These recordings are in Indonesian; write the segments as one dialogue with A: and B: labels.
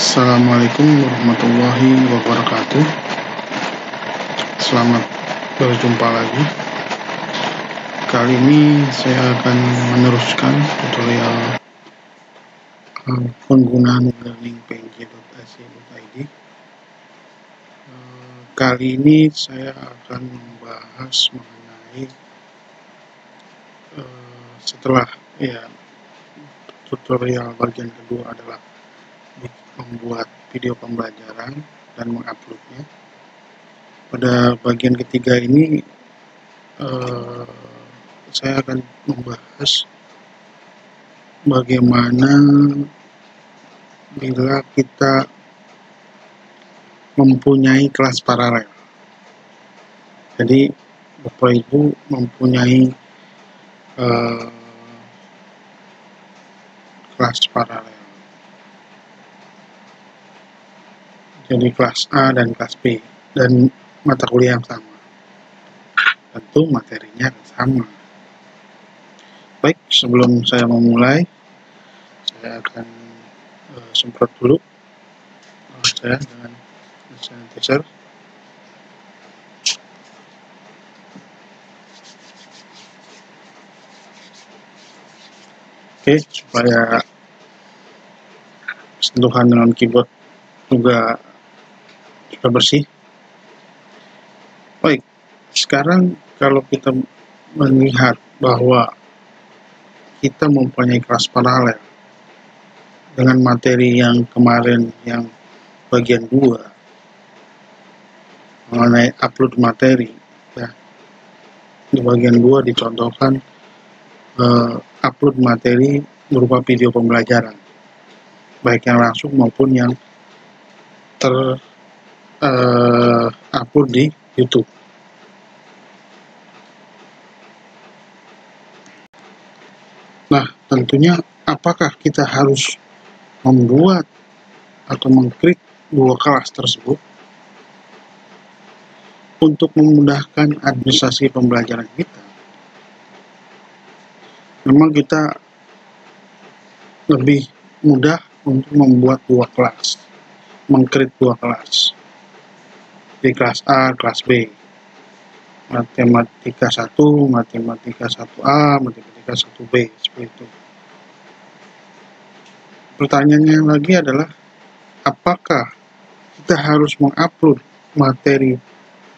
A: Assalamualaikum warahmatullahi wabarakatuh. Selamat berjumpa lagi. Kali ini saya akan meneruskan tutorial penggunaan learningpng.ac.id. Kali ini saya akan membahas mengenai setelah tutorial bagian kedua adalah membuat video pembelajaran dan menguploadnya. Pada bagian ketiga ini saya akan membahas bagaimana bila kita mempunyai kelas paralel. Jadi Bapak Ibu mempunyai kelas paralel. Jadi kelas A dan kelas B dan mata kuliah yang sama. Tentu materinya akan sama. Baik, sebelum saya memulai, saya akan semprot dulu saya dengan sanitizer. Oke, supaya sentuhan dengan keyboard juga sudah bersih. Baik, sekarang kalau kita melihat bahwa kita mempunyai kelas paralel dengan materi yang kemarin yang bagian 2 mengenai upload materi, ya. Di bagian 2 dicontohkan upload materi berupa video pembelajaran, baik yang langsung maupun yang upload di YouTube. Nah, tentunya apakah kita harus membuat atau mengklik 2 kelas tersebut untuk memudahkan administrasi pembelajaran kita? Memang kita lebih mudah untuk membuat 2 kelas, mengklik 2 kelas. Di kelas A, kelas B. Matematika 1, matematika 1A, matematika 1B, seperti itu. Pertanyaannya lagi adalah, apakah kita harus mengupload materi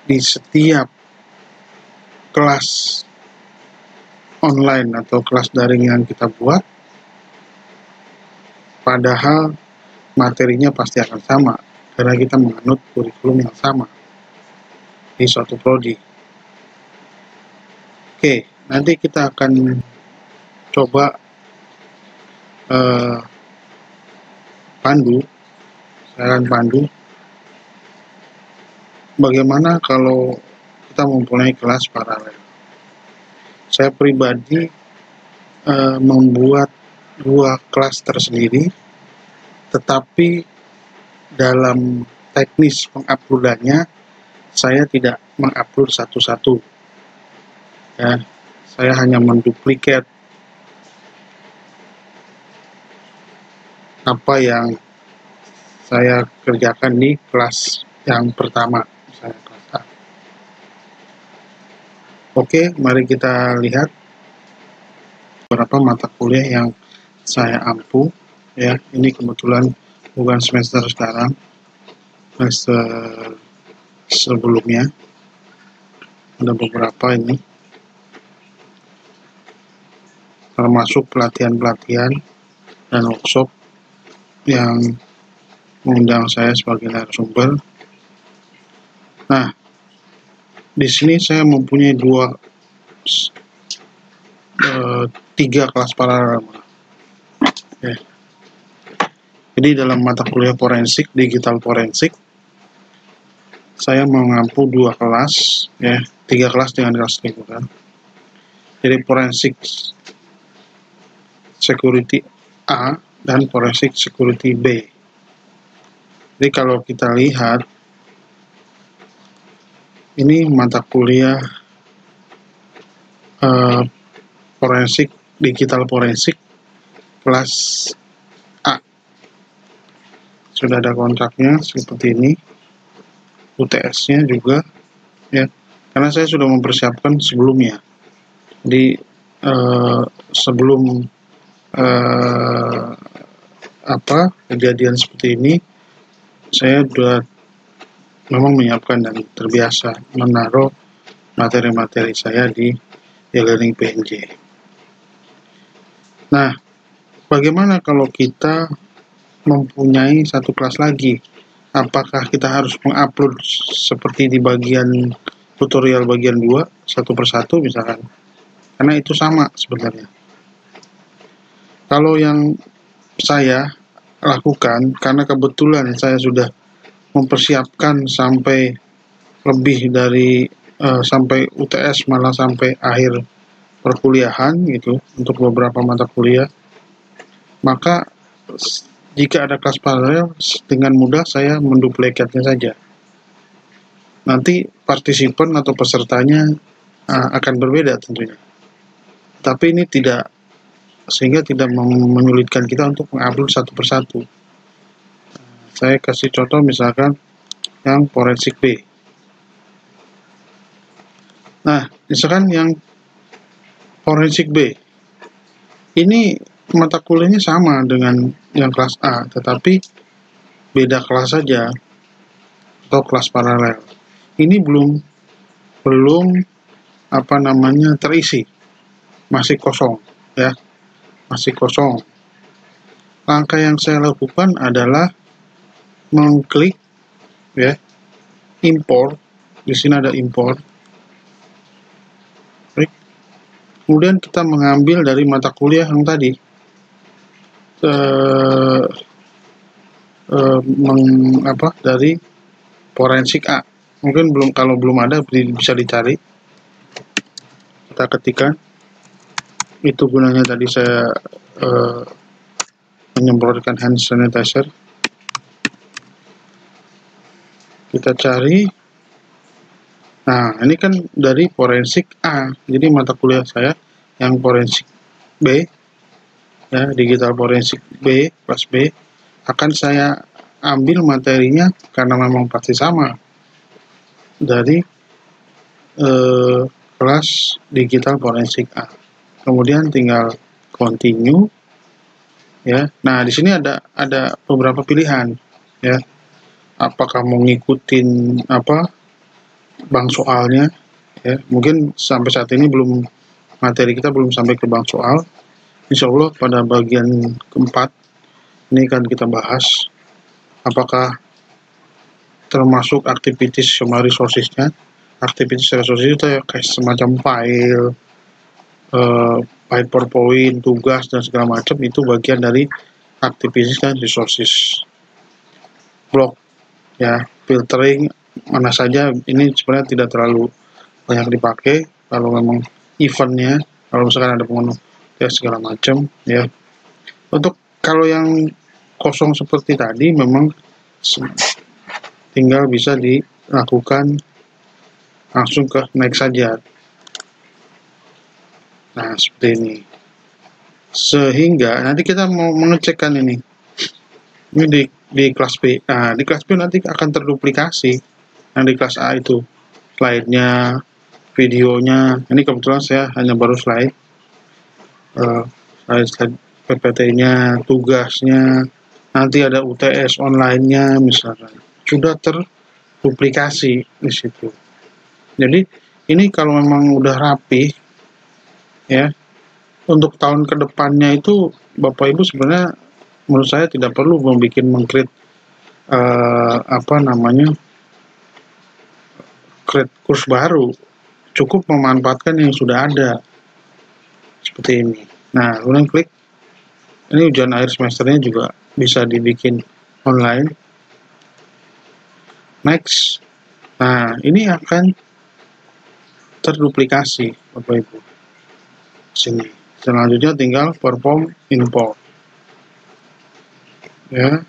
A: di setiap kelas online atau kelas daring yang kita buat, padahal materinya pasti akan sama karena kita menganut kurikulum yang sama di suatu prodi. Oke, nanti kita akan coba saya akan pandu bagaimana kalau kita mempunyai kelas paralel. Saya pribadi membuat 2 kelas tersendiri, tetapi dalam teknis penguploadannya saya tidak mengupload satu-satu. Ya, saya hanya menduplikat apa yang saya kerjakan di kelas yang pertama, misalnya kelas A. Oke, mari kita lihat beberapa mata kuliah yang saya ampu. Ya, ini kebetulan bukan semester sekarang, semester sebelumnya ada beberapa ini, termasuk pelatihan-pelatihan dan workshop yang mengundang saya sebagai narasumber. Nah, di sini saya mempunyai 3 kelas paralel. Ya. Jadi dalam mata kuliah forensik, digital forensik, saya mengampu 2 kelas, ya, 3 kelas dengan kelas liburan. Jadi forensik security A dan forensik security B. Jadi kalau kita lihat, ini mata kuliah forensik, digital forensik kelas A. sudah ada kontraknya seperti ini, UTS-nya juga ya, karena saya sudah mempersiapkan sebelumnya. Jadi sebelum kejadian seperti ini, saya sudah memang menyiapkan dan terbiasa menaruh materi-materi saya di e-learning PNJ. Nah, bagaimana kalau kita mempunyai satu kelas lagi? Apakah kita harus mengupload seperti di bagian tutorial bagian 2, satu persatu misalkan? Karena itu sama sebenarnya. Kalau yang saya lakukan, karena kebetulan saya sudah mempersiapkan sampai lebih dari sampai UTS, malah sampai akhir perkuliahan gitu, untuk beberapa mata kuliah, maka jika ada kelas paralel, dengan mudah saya menduplikatnya saja. Nanti partisipan atau pesertanya akan berbeda tentunya. Tapi ini tidak, sehingga tidak menyulitkan kita untuk mengupload satu persatu. Saya kasih contoh misalkan yang forensik B. Nah, misalkan yang forensik B, ini mata kuliahnya sama dengan yang kelas A, tetapi beda kelas saja atau kelas paralel. Ini belum terisi, masih kosong ya, masih kosong. Langkah yang saya lakukan adalah mengklik ya, import. Di sini ada import. Kemudian kita mengambil dari mata kuliah yang tadi, dari forensik A. Mungkin kalau belum ada bisa dicari. Kita ketikkan. Itu gunanya tadi saya menyemprotkan hand sanitizer. Kita cari. Nah, ini kan dari forensik A. Jadi mata kuliah saya yang forensik B, ya, digital forensik B, kelas B, akan saya ambil materinya karena memang pasti sama dari kelas digital forensik A. Kemudian tinggal continue ya. Nah, di sini ada beberapa pilihan ya. Apakah mau ngikutin bank soalnya ya. Mungkin sampai saat ini materi kita belum sampai ke bank soal. Insya Allah pada bagian keempat ini akan kita bahas apakah termasuk aktivitas summary resources-nya. Aktivitas resources itu ya kayak semacam file, PowerPoint, tugas dan segala macam, itu bagian dari aktivitas dan resources. Blog ya, filtering mana saja, ini sebenarnya tidak terlalu banyak dipakai kalau memang eventnya, kalau misalkan ada pengunduh ya segala macam ya. Untuk kalau yang kosong seperti tadi memang tinggal bisa dilakukan langsung ke next saja. Nah, seperti ini. Sehingga nanti kita mau mengecekkan ini di kelas B. Nah, di kelas B nanti akan terduplikasi yang di kelas A itu. Slide-nya, videonya. Ini kebetulan saya hanya baru slide PPT-nya, tugasnya. Nanti ada UTS online-nya misalkan. Sudah terduplikasi di situ. Jadi ini kalau memang udah rapi ya, untuk tahun kedepannya itu Bapak Ibu sebenarnya menurut saya tidak perlu mengcreate create kurs baru, cukup memanfaatkan yang sudah ada seperti ini. Nah, kemudian klik ini ujian akhir semesternya juga bisa dibikin online. Next. Nah, ini akan terduplikasi Bapak Ibu. Sini. Selanjutnya tinggal perform import. Ya.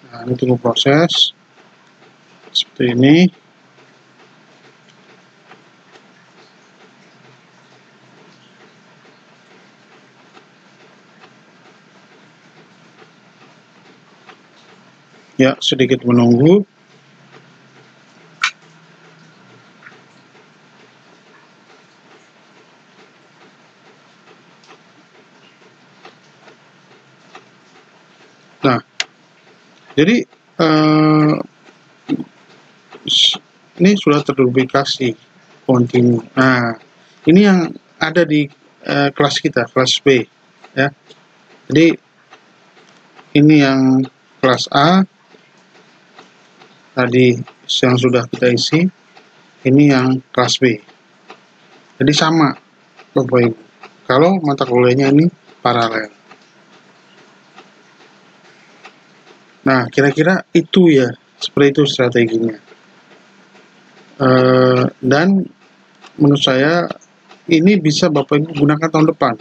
A: Nah, ini tunggu proses. Seperti ini. Ya, sedikit menunggu. Nah, jadi ini sudah terpublikasi continue. Nah, ini yang ada di kelas kita, kelas B, ya. Jadi ini yang kelas A tadi yang sudah kita isi, ini yang kelas B. Jadi sama, Bapak Ibu. Kalau mata kuliahnya ini paralel. Nah, kira-kira itu ya, seperti itu strateginya. Dan menurut saya ini bisa Bapak Ibu gunakan tahun depan.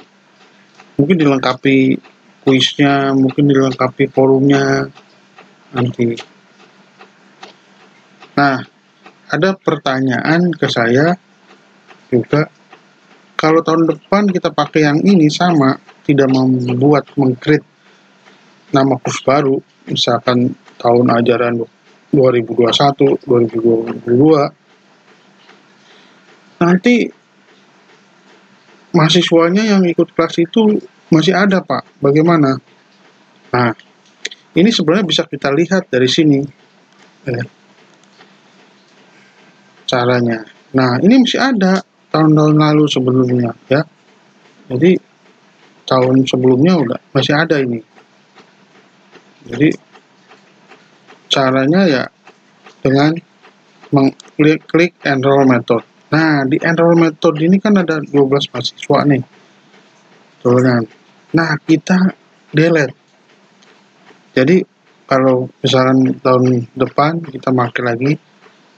A: Mungkin dilengkapi kuisnya, mungkin dilengkapi forumnya nanti. Nah, ada pertanyaan ke saya juga, kalau tahun depan kita pakai yang ini sama, tidak membuat meng-create nama kurs baru, misalkan tahun ajaran 2021, 2022, nanti mahasiswanya yang ikut kelas itu masih ada, Pak. Bagaimana? Nah, ini sebenarnya bisa kita lihat dari sini caranya. Nah, ini masih ada tahun-tahun lalu sebelumnya, ya. Jadi tahun sebelumnya udah masih ada ini. Jadi caranya ya dengan mengklik enroll method. Nah, di enroll method ini kan ada 12 mahasiswa nih. Tuh kan. Nah, kita delete. Jadi kalau misalkan tahun depan kita pakai lagi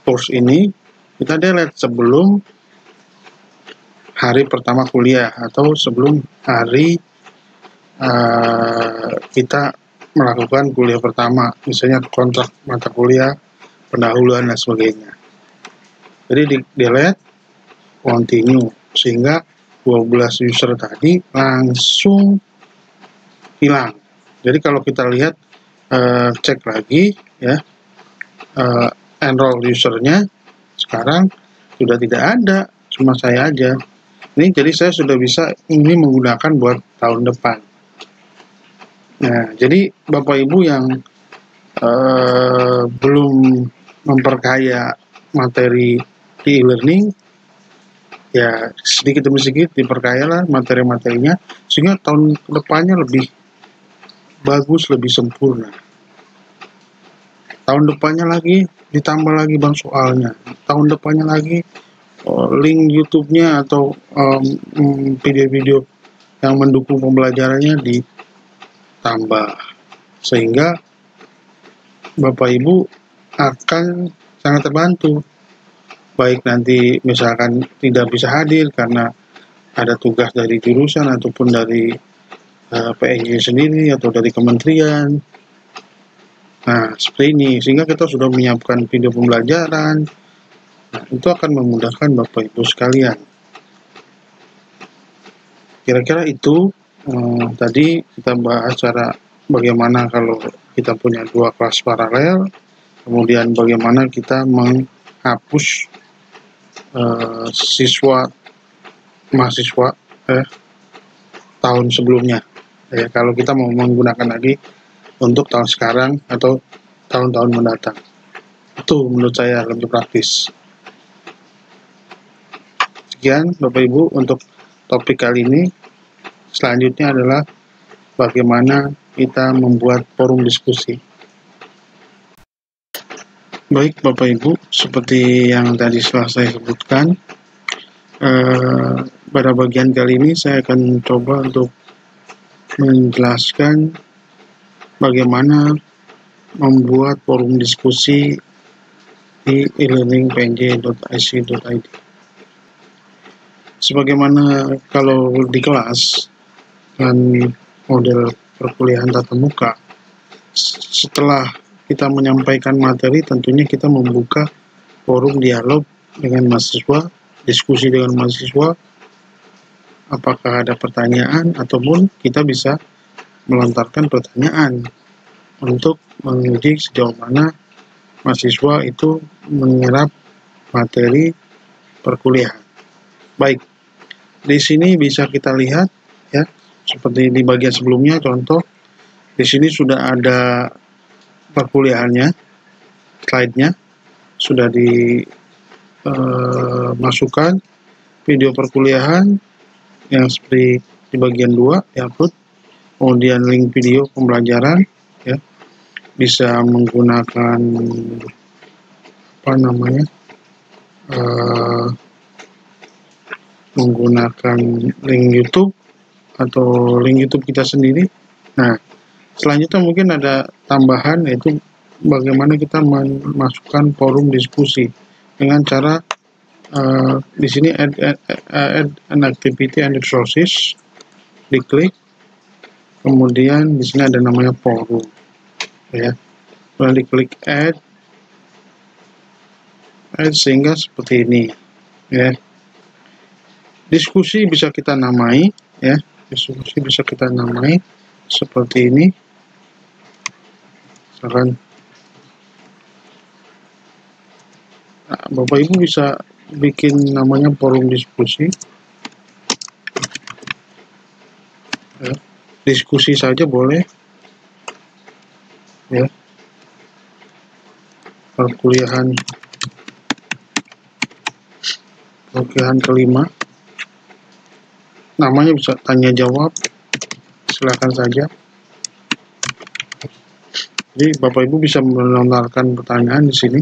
A: kurs ini, kita delete sebelum hari pertama kuliah atau sebelum hari kita melakukan kuliah pertama, misalnya kontrak mata kuliah, pendahuluan dan sebagainya. Jadi di delete, continue, sehingga 12 user tadi langsung hilang. Jadi kalau kita lihat, cek lagi ya, enroll usernya sekarang sudah tidak ada, cuma saya aja. Ini jadi saya sudah bisa ini menggunakan buat tahun depan. Nah, jadi Bapak Ibu yang belum memperkaya materi di e-learning, ya sedikit demi sedikit diperkayalah materi-materinya, sehingga tahun depannya lebih bagus, lebih sempurna. Tahun depannya lagi ditambah lagi bang soalnya, tahun depannya lagi link YouTube-nya atau video-video yang mendukung pembelajarannya ditambah, sehingga Bapak Ibu akan sangat terbantu. Baik nanti misalkan tidak bisa hadir karena ada tugas dari jurusan ataupun dari PNJ sendiri atau dari kementerian. Nah, seperti ini, sehingga kita sudah menyiapkan video pembelajaran. Nah, itu akan memudahkan Bapak Ibu sekalian. Kira-kira itu tadi kita bahas cara bagaimana kalau kita punya dua kelas paralel, kemudian bagaimana kita menghapus mahasiswa tahun sebelumnya. Kalau kita mau menggunakan lagi untuk tahun sekarang atau tahun-tahun mendatang, itu menurut saya lebih praktis. Sekian Bapak Ibu untuk topik kali ini. Selanjutnya adalah bagaimana kita membuat forum diskusi. Baik Bapak Ibu, seperti yang tadi setelah saya sebutkan, pada bagian kali ini saya akan coba untuk menjelaskan bagaimana membuat forum diskusi di e-learning.pnj.ic.id. Sebagaimana kalau di kelas dengan model perkuliahan tatap muka, setelah kita menyampaikan materi, tentunya kita membuka forum dialog dengan mahasiswa, diskusi dengan mahasiswa, apakah ada pertanyaan ataupun kita bisa melontarkan pertanyaan untuk menguji sejauh mana mahasiswa itu menyerap materi perkuliahan. Baik, di sini bisa kita lihat ya, seperti di bagian sebelumnya contoh, di sini sudah ada perkuliahannya, slide-nya sudah dimasukkan, video perkuliahan yang seperti di bagian 2 diupload, kemudian link video pembelajaran ya, bisa menggunakan menggunakan link YouTube atau link YouTube kita sendiri. Nah, selanjutnya mungkin ada tambahan, yaitu bagaimana kita memasukkan forum diskusi dengan cara di sini add an activity and resources, diklik, kemudian di sini ada namanya forum ya, lalu diklik add sehingga seperti ini ya. Diskusi bisa kita namai ya, diskusi bisa kita namai seperti ini, misalkan Bapak Ibu bisa bikin namanya forum diskusi ya. Diskusi saja boleh ya, perkuliahan kelima, namanya bisa tanya jawab, silakan saja. Jadi Bapak Ibu bisa melontarkan pertanyaan di sini.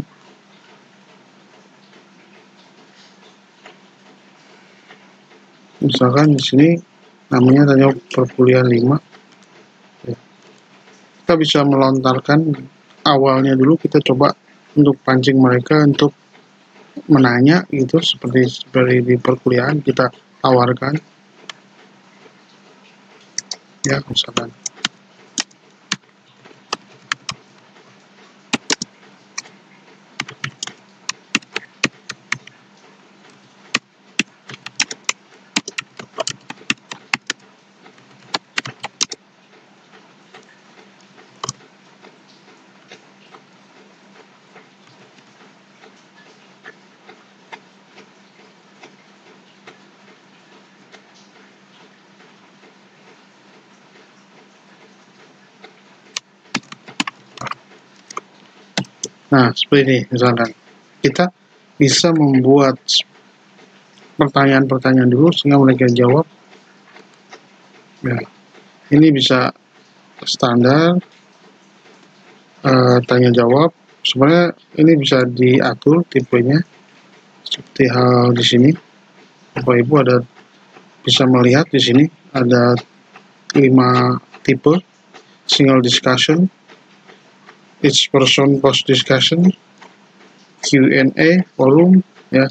A: Misalkan di sini namanya tanya perkuliahan 5. Kita bisa melontarkan awalnya dulu, kita coba untuk pancing mereka untuk menanya gitu, seperti di perkuliahan kita tawarkan ya, misalkan nah seperti ini. Misalkan kita bisa membuat pertanyaan-pertanyaan dulu sehingga mereka jawab ya. Ini bisa standar tanya jawab. Sebenarnya ini bisa diatur tipenya seperti hal di sini. Bapak Ibu ada bisa melihat di sini ada 5 tipe: single discussion, each person post discussion, Q&A, forum ya.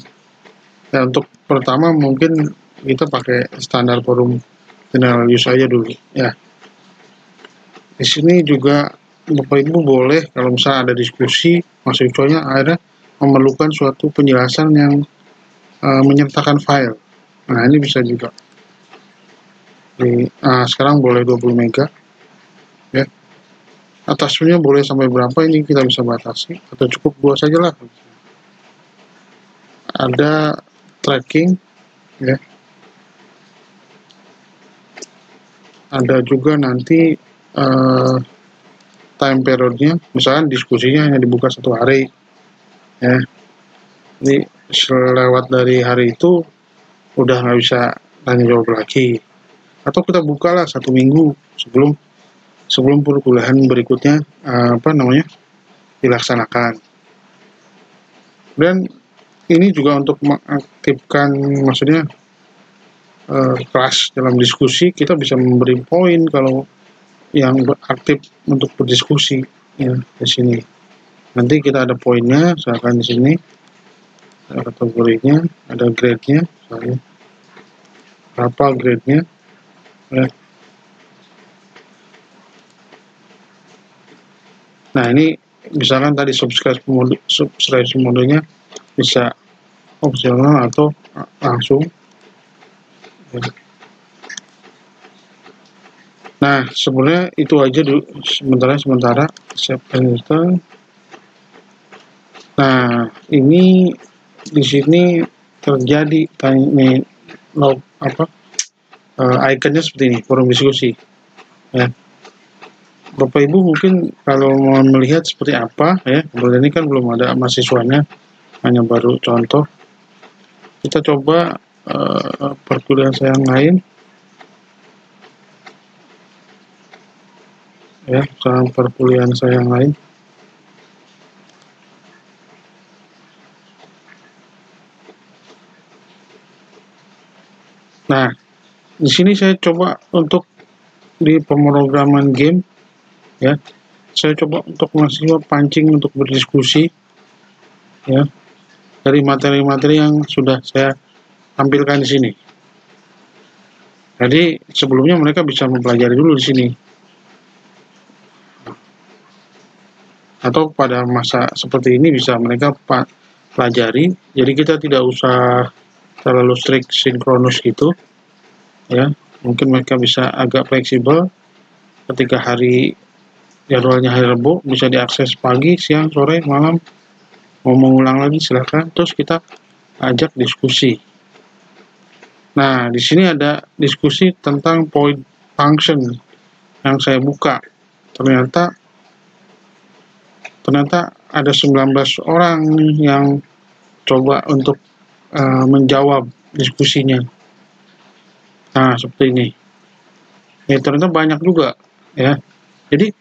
A: Ya, untuk pertama mungkin kita pakai standar forum general use aja dulu ya. Di sini juga Bapak Ibu boleh, kalau misalnya ada diskusi mahasiswanya akhirnya memerlukan suatu penjelasan yang menyertakan file. Nah, ini bisa juga. Sekarang boleh 20 mega ya. Atasnya boleh sampai berapa, ini kita bisa batasi atau cukup 2 saja lah. Ada tracking ya. Ada juga nanti time periodnya, misalkan diskusinya hanya dibuka 1 hari ya. Jadi selewat dari hari itu udah nggak bisa tanya jawab lagi, atau kita bukalah 1 minggu sebelum perkuliahan berikutnya dilaksanakan. Dan ini juga untuk mengaktifkan, maksudnya kelas dalam diskusi, kita bisa memberi poin kalau yang aktif untuk berdiskusi ya. Di sini nanti kita ada poinnya, misalkan di sini ada kategorinya, ada grade-nya, misalnya berapa grade-nya ya. Nah, ini misalkan tadi subscribe modenya bisa opsional atau langsung. Nah, sebenarnya itu aja dulu sementara saya install. Nah, ini di sini terjadi nih log ikonnya seperti ini, forum diskusi ya. Bapak Ibu mungkin kalau mau melihat seperti apa ya, kemudian ini kan belum ada mahasiswanya, hanya baru contoh. Kita coba perkuliahan saya yang lain ya, sama perkuliahan saya yang lain. Nah, di sini saya coba untuk di pemrograman game ya, saya coba untuk mahasiswa pancing untuk berdiskusi ya dari materi-materi yang sudah saya tampilkan di sini. Jadi sebelumnya mereka bisa mempelajari dulu di sini. Atau pada masa seperti ini bisa mereka pelajari. Jadi kita tidak usah terlalu strict sinkronus gitu. Ya, mungkin mereka bisa agak fleksibel. Ketika jadwalnya hari Rabu bisa diakses pagi, siang, sore, malam. Mau mengulang lagi silahkan. Terus kita ajak diskusi. Nah, di sini ada diskusi tentang point function yang saya buka. Ternyata ada 19 orang yang coba untuk menjawab diskusinya. Nah, seperti ini. Ya, ternyata banyak juga ya. Jadi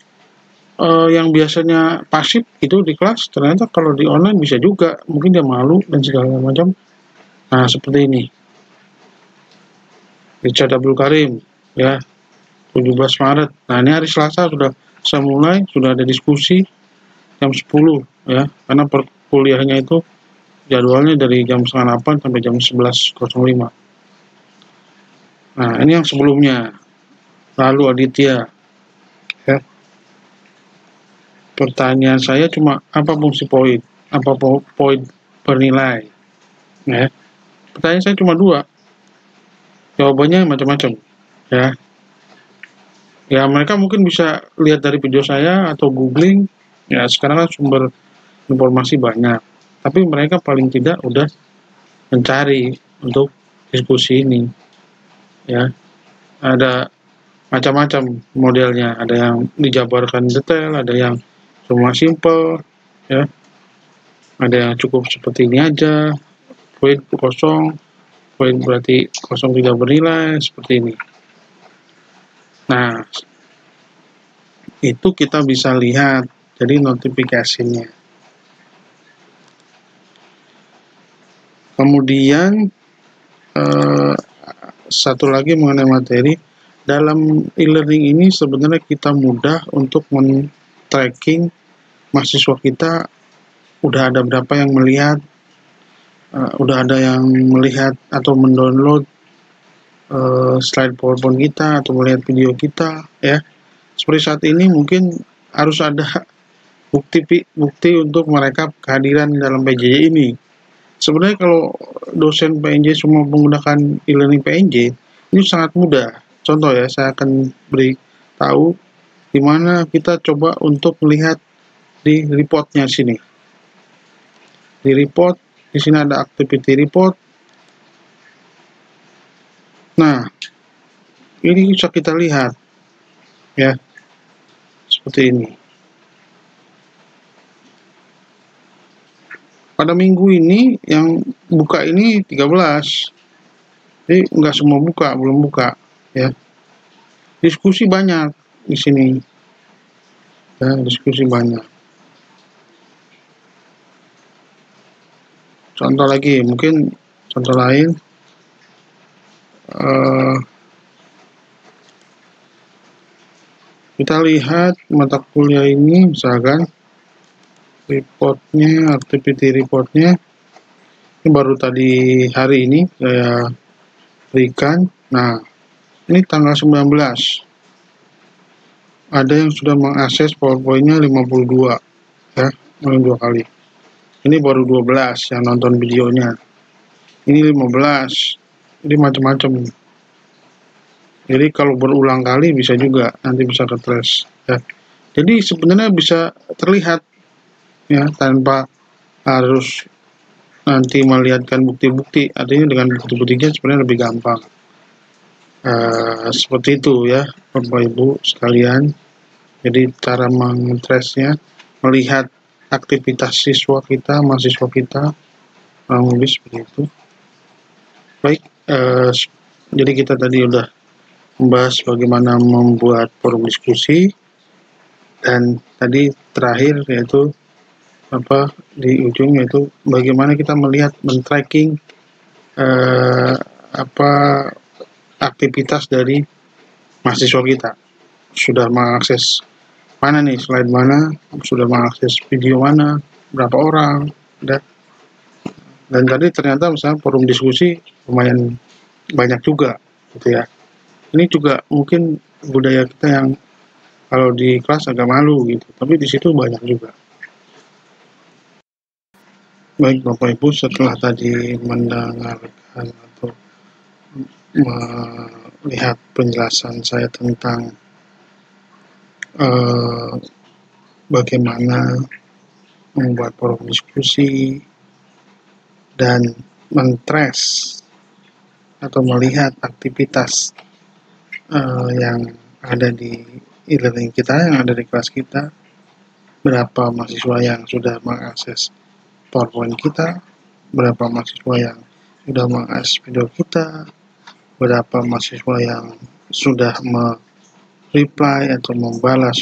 A: yang biasanya pasif itu di kelas, ternyata kalau di online bisa juga. Mungkin dia malu dan segala macam. Nah, seperti ini. Richard Abdul Karim ya, 17 Maret. Nah, ini hari Selasa sudah saya mulai, sudah ada diskusi jam 10 ya, karena perkuliahannya itu jadwalnya dari jam 7:30 sampai jam 11.05. Nah, ini yang sebelumnya. Lalu Aditya ya. Pertanyaan saya cuma apa fungsi poin? Apa poin bernilai? Ya. Pertanyaan saya cuma 2. Jawabannya macam-macam ya. Ya, mereka mungkin bisa lihat dari video saya atau googling. Ya, sekarang kan sumber informasi banyak. Tapi mereka paling tidak udah mencari untuk diskusi ini. Ya. Ada macam-macam modelnya, ada yang dijabarkan detail, ada yang cuma simple ya, ada yang cukup seperti ini aja, poin kosong, poin berarti kosong tidak bernilai, seperti ini. Nah, itu kita bisa lihat jadi notifikasinya. Kemudian satu lagi mengenai materi, dalam e-learning ini sebenarnya kita mudah untuk men-tracking mahasiswa kita udah ada berapa yang melihat, udah ada yang melihat atau mendownload slide PowerPoint kita atau melihat video kita ya. Seperti saat ini mungkin harus ada bukti untuk mereka kehadiran dalam PJJ ini. Sebenarnya kalau dosen PNJ semua menggunakan e-learning PNJ, ini sangat mudah. Contoh ya, saya akan beri tahu di mana kita coba untuk melihat di reportnya sini. Di report, di sini ada activity report. Nah, ini bisa kita lihat ya, seperti ini. Pada minggu ini yang buka ini 13. Jadi nggak semua buka, belum buka ya. Diskusi banyak di sini. Ya, diskusi banyak. Contoh lagi, mungkin contoh lain. Kita lihat mata kuliah ini, misalkan reportnya, activity reportnya. Ini baru tadi hari ini saya berikan. Nah, ini tanggal 19. Ada yang sudah mengakses PowerPoint-nya 52 ya, 2 kali. Ini baru 12 yang nonton videonya. Ini 15. Ini macam-macam. Jadi kalau berulang kali bisa juga nanti bisa ke-trace ya. Jadi sebenarnya bisa terlihat ya tanpa harus nanti melihatkan bukti-bukti, artinya dengan bukti-buktinya sebenarnya lebih gampang. Seperti itu ya Bapak Ibu sekalian. Jadi cara meng-trace-nya melihat aktivitas siswa kita, mahasiswa kita, kurang lebih seperti itu. Baik, jadi kita tadi udah membahas bagaimana membuat forum diskusi, dan tadi terakhir yaitu di ujung yaitu bagaimana kita melihat men-tracking aktivitas dari mahasiswa kita. Sudah mengakses mana nih, slide mana, sudah mengakses video mana, berapa orang, dan tadi ternyata misalnya forum diskusi lumayan banyak juga gitu ya. Ini juga mungkin budaya kita yang kalau di kelas agak malu gitu, tapi di situ banyak juga. Baik Bapak Ibu, setelah tadi mendengarkan atau melihat penjelasan saya tentang bagaimana membuat forum diskusi dan men-trace atau melihat aktivitas yang ada di e-learning kita, yang ada di kelas kita, berapa mahasiswa yang sudah mengakses PowerPoint kita, berapa mahasiswa yang sudah mengakses video kita, berapa mahasiswa yang sudah reply atau membalas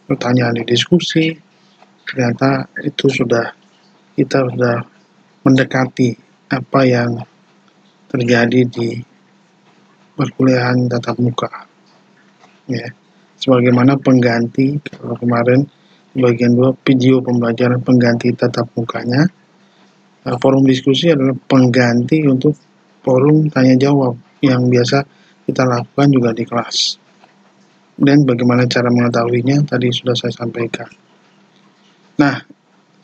A: pertanyaan di diskusi. Ternyata itu kita sudah mendekati apa yang terjadi di perkuliahan tatap muka ya, sebagaimana pengganti kalau kemarin bagian 2 video pembelajaran pengganti tatap mukanya, forum diskusi adalah pengganti untuk forum tanya jawab yang biasa kita lakukan juga di kelas. Dan bagaimana cara mengetahuinya tadi sudah saya sampaikan. Nah,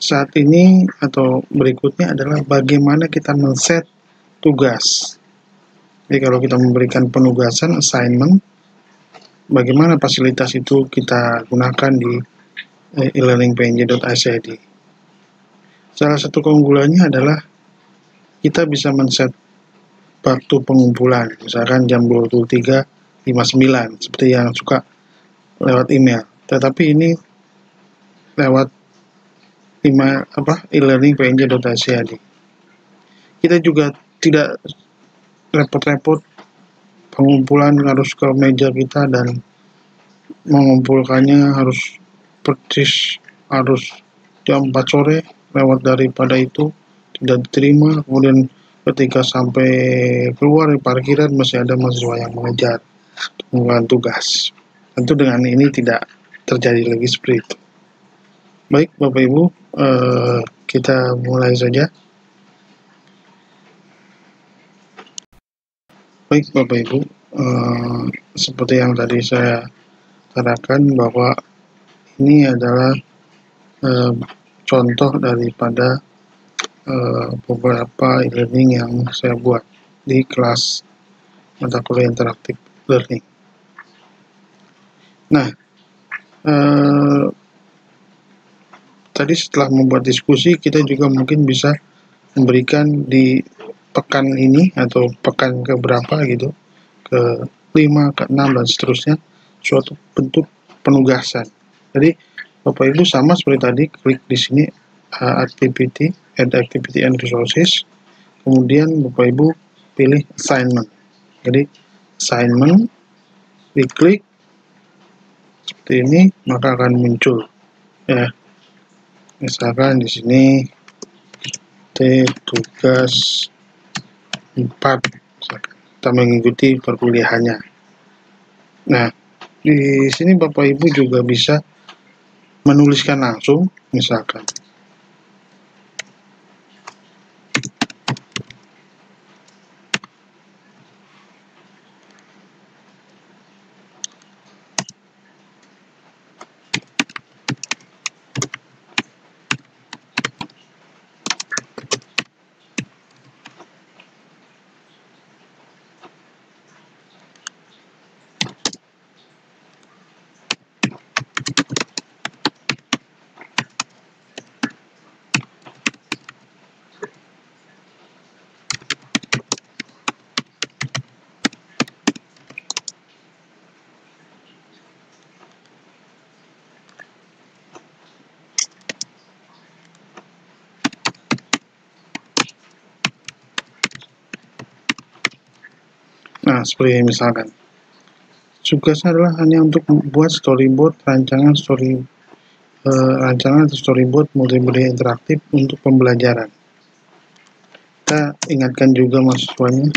A: saat ini atau berikutnya adalah bagaimana kita men-set tugas. Jadi kalau kita memberikan penugasan, assignment, bagaimana fasilitas itu kita gunakan di e-learning.pnj.id. Salah satu keunggulannya adalah kita bisa men-set waktu pengumpulan, misalkan jam 23.59, seperti yang suka lewat email. Tetapi ini lewat e-learning.pnj.id. Kita juga tidak repot-repot pengumpulan harus ke meja kita dan mengumpulkannya harus persis harus jam 4 sore, lewat daripada itu tidak diterima, kemudian ketika sampai keluar di parkiran masih ada mahasiswa yang mengejar melakukan tugas. Tentu dengan ini tidak terjadi lagi seperti itu. Baik Bapak Ibu, kita mulai saja. Baik Bapak Ibu, seperti yang tadi saya katakan bahwa ini adalah contoh daripada beberapa e-learning yang saya buat di kelas mata kuliah interaktif learning. Nah, tadi setelah membuat diskusi, kita juga mungkin bisa memberikan di pekan ini atau pekan keberapa gitu, ke 5, ke 6 dan seterusnya, suatu bentuk penugasan. Jadi Bapak Ibu sama seperti tadi, klik di sini activity, add activity and resources, kemudian Bapak Ibu pilih assignment. Jadi assignment, diklik seperti ini, maka akan muncul ya. Misalkan di sini tugas 4, kita mengikuti perkuliahannya. Nah, di sini Bapak Ibu juga bisa menuliskan langsung, misalkan Nah, seperti ini misalkan. Tugasnya adalah hanya untuk membuat storyboard, rancangan atau storyboard multimedia interaktif untuk pembelajaran. Kita ingatkan juga mahasiswanya.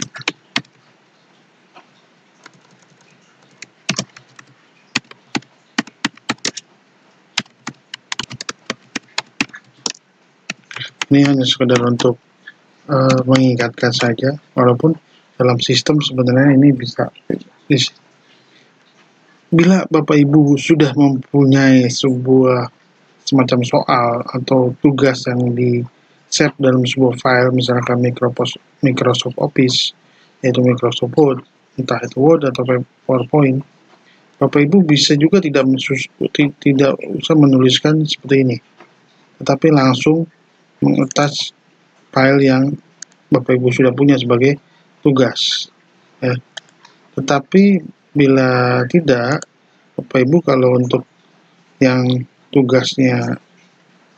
A: Ini hanya sekedar untuk mengingatkan saja, walaupun dalam sistem sebenarnya ini bisa. Bila Bapak Ibu sudah mempunyai sebuah semacam soal atau tugas yang di save dalam sebuah file, misalkan Microsoft Office, yaitu Microsoft Word, entah itu Word atau PowerPoint, Bapak Ibu bisa juga tidak usah menuliskan seperti ini, tetapi langsung mengattach file yang Bapak Ibu sudah punya sebagai tugas. Ya. Tetapi bila tidak, Bapak Ibu kalau untuk yang tugasnya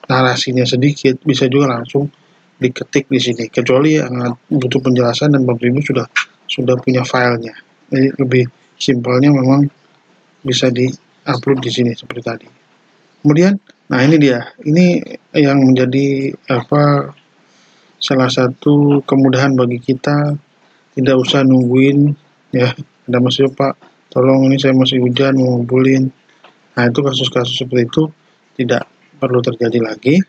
A: narasinya sedikit, bisa juga langsung diketik di sini. Kecuali yang butuh penjelasan dan Bapak Ibu sudah punya filenya. Jadi lebih simpelnya memang bisa di-upload di sini seperti tadi. Kemudian, nah ini dia. Ini yang menjadi salah satu kemudahan bagi kita, tidak usah nungguin ya. Ada masih Pak, tolong ini saya masih hujan mau ngumpulin. Nah itu kasus-kasus seperti itu tidak perlu terjadi lagi.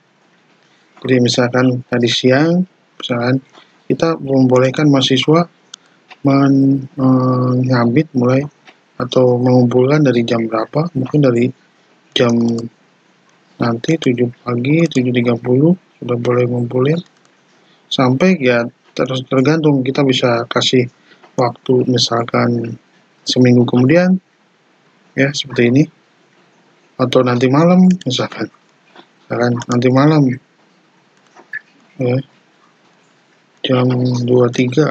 A: Jadi misalkan tadi siang, misalkan kita membolehkan mahasiswa menyambit mulai atau mengumpulkan dari jam berapa, mungkin dari jam nanti 7 pagi, 7.30 sudah boleh ngumpulin, sampai ya tergantung, kita bisa kasih waktu misalkan seminggu kemudian ya seperti ini, atau nanti malam misalkan nanti malam ya jam 23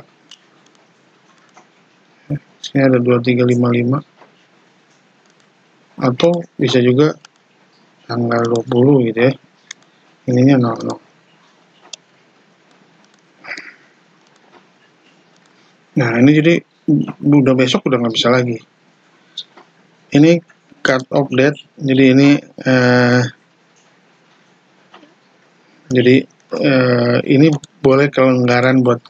A: ya, sini ada 23.55, atau bisa juga tanggal 20 gitu ya, ininya 00. Nah ini jadi udah besok udah nggak bisa lagi. Ini cut off date, jadi ini ini boleh kelonggaran buat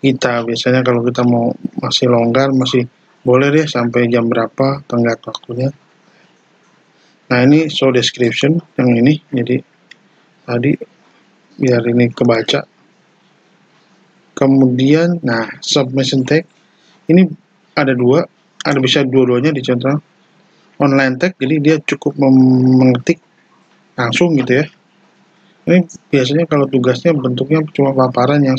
A: kita. Biasanya kalau kita mau masih longgar, masih boleh deh sampai jam berapa tenggat waktunya. Nah ini show description yang ini, jadi tadi biar ini kebaca. Kemudian nah submission tag ini ada dua, ada bisa dua-duanya dicontoh. Online tag, jadi dia cukup mengetik langsung gitu ya. Ini biasanya kalau tugasnya bentuknya cuma paparan yang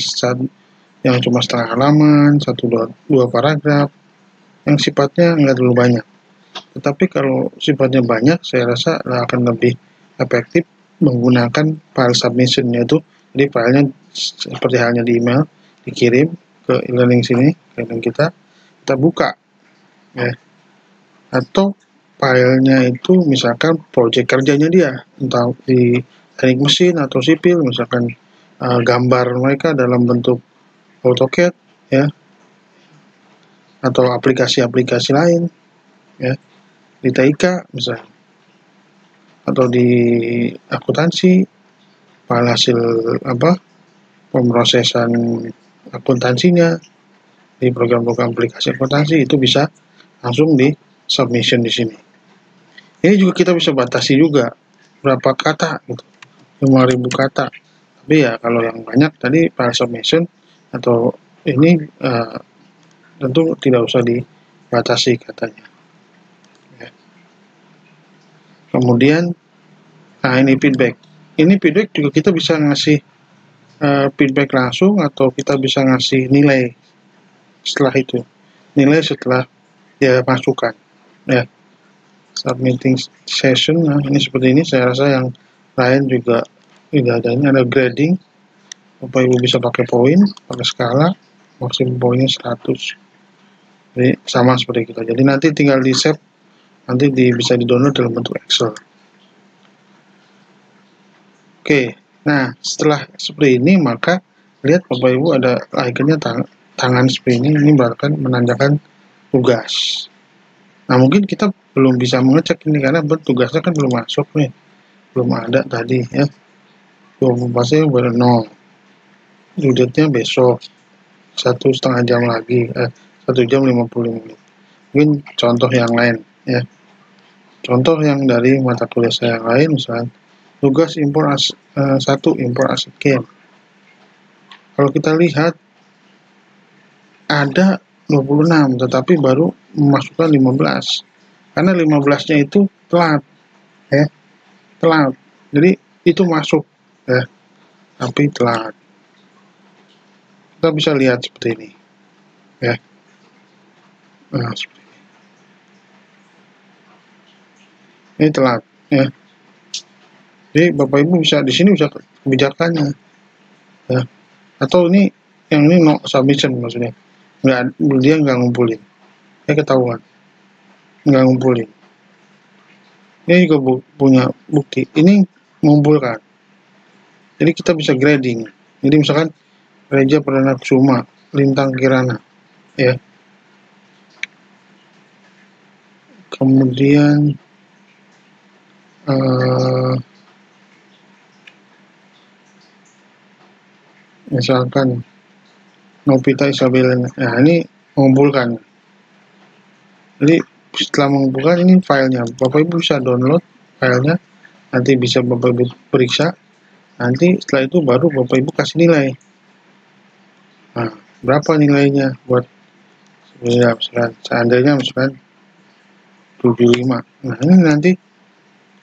A: cuma setengah halaman, dua paragraf, yang sifatnya nggak terlalu banyak. Tetapi kalau sifatnya banyak, saya rasa akan lebih efektif menggunakan file submission, yaitu jadi filenya seperti halnya di email, dikirim ke e-learning sini, e-learning kita buka ya. Atau filenya itu misalkan proyek kerjanya dia, entah di teknik mesin atau sipil, misalkan gambar mereka dalam bentuk AutoCAD ya, atau aplikasi-aplikasi lain ya, di TIK misalnya, atau di akuntansi, file hasil pemrosesan akuntansinya di program-program aplikasi akuntansi, itu bisa langsung di submission di sini. Ini juga kita bisa batasi juga berapa kata gitu, 5.000 kata. Tapi ya kalau yang banyak tadi file submission atau ini tentu tidak usah dibatasi katanya ya. Kemudian nah ini feedback juga kita bisa ngasih feedback langsung, atau kita bisa ngasih nilai setelah itu, nilai setelah ya masukan ya. Submitting session, nah ini seperti ini, saya rasa yang lain juga tidak ada. Ini ada grading, Bapak Ibu bisa pakai poin, pakai skala, maksimum poinnya 100. Jadi sama seperti kita, jadi nanti tinggal di save, nanti bisa di download dalam bentuk Excel. Oke, nah setelah seperti ini, maka lihat Bapak Ibu ada ikonnya tangan seperti ini bahkan menandakan tugas. Nah, mungkin kita belum bisa mengecek ini karena tugasnya kan belum masuk nih, belum ada tadi ya. 24 baru 0. Due date-nya besok 1,5 jam lagi, 1 jam 50 menit. Mungkin contoh yang lain ya. Contoh yang dari mata kuliah saya yang lain, misalnya tugas impor impor aset game. Kalau kita lihat ada 26 tetapi baru memasukkan 15 karena 15-nya itu telat ya, telat. Jadi itu masuk ya, tapi telat. Kita bisa lihat seperti ini ya. Nah, seperti ini telat ya. Jadi Bapak Ibu bisa di sini bisa kebijakannya ya. Atau ini yang ini no submission maksudnya, dia nggak ngumpulin, ya ketahuan nggak ngumpulin. Ini juga punya bukti ini mengumpulkan. Jadi kita bisa grading. Jadi misalkan Reja Perdana Kusuma, Lintang Kirana ya. Kemudian misalkan Novita Isabella, nah ini mengumpulkan. Jadi setelah mengumpulkan ini filenya, Bapak Ibu bisa download filenya, nanti bisa Bapak Ibu periksa, nanti setelah itu baru Bapak Ibu kasih nilai. Nah, berapa nilainya buat ya, misalkan seandainya misalkan 75. Nah, ini nanti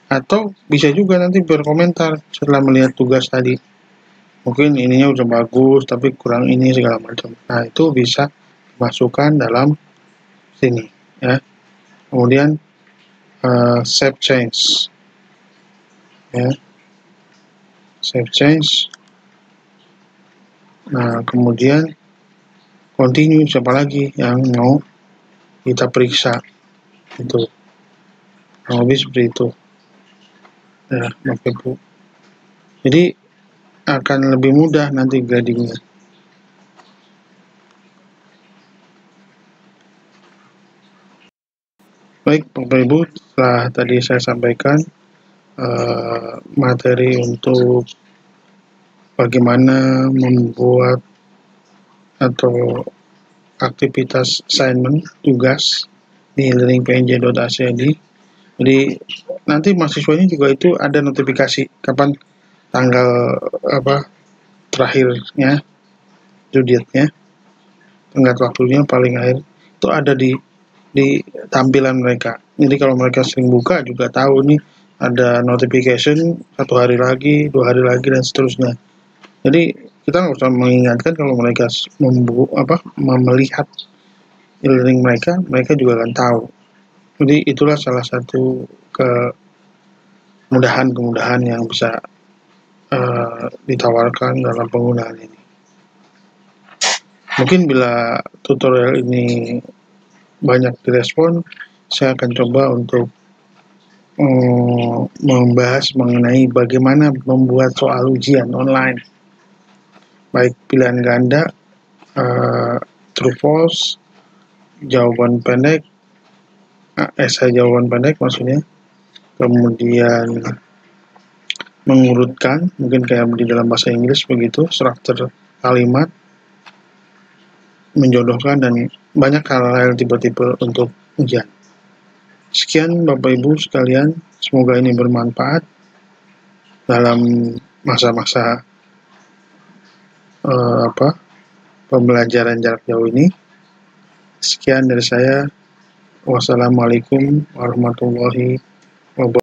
A: atau bisa juga nanti berkomentar setelah melihat tugas tadi. Mungkin ininya udah bagus tapi kurang ini segala macam. Nah, itu bisa dimasukkan dalam sini ya. Kemudian save change ya. Save change. Nah, kemudian continue, siapa lagi yang mau kita periksa itu. Kurang lebih seperti itu ya, Bapak Ibu. Jadi akan lebih mudah nanti gradingnya. Baik Bapak Ibu, setelah tadi saya sampaikan materi untuk bagaimana membuat atau aktivitas assignment tugas di e-learning.pnj.ac.id. Jadi nanti mahasiswanya juga itu ada notifikasi kapan tanggal terakhirnya, due date-nya, tenggat waktunya paling akhir itu ada di tampilan mereka. Jadi kalau mereka sering buka juga tahu nih ada notification 1 hari lagi, 2 hari lagi dan seterusnya. Jadi kita nggak usah mengingatkan kalau mereka melihat e-learning mereka juga akan tahu. Jadi itulah salah satu kemudahan yang bisa ditawarkan dalam penggunaan ini. Mungkin bila tutorial ini banyak direspon, saya akan coba untuk membahas mengenai bagaimana membuat soal ujian online, baik pilihan ganda, true false, jawaban pendek, esai jawaban pendek maksudnya, kemudian mengurutkan, mungkin kayak di dalam bahasa Inggris begitu, struktur kalimat, menjodohkan, dan banyak hal-hal tipe-tipe untuk ujian. Sekian Bapak Ibu sekalian, semoga ini bermanfaat dalam masa-masa pembelajaran jarak jauh ini. Sekian dari saya. Wassalamualaikum warahmatullahi wabarakatuh.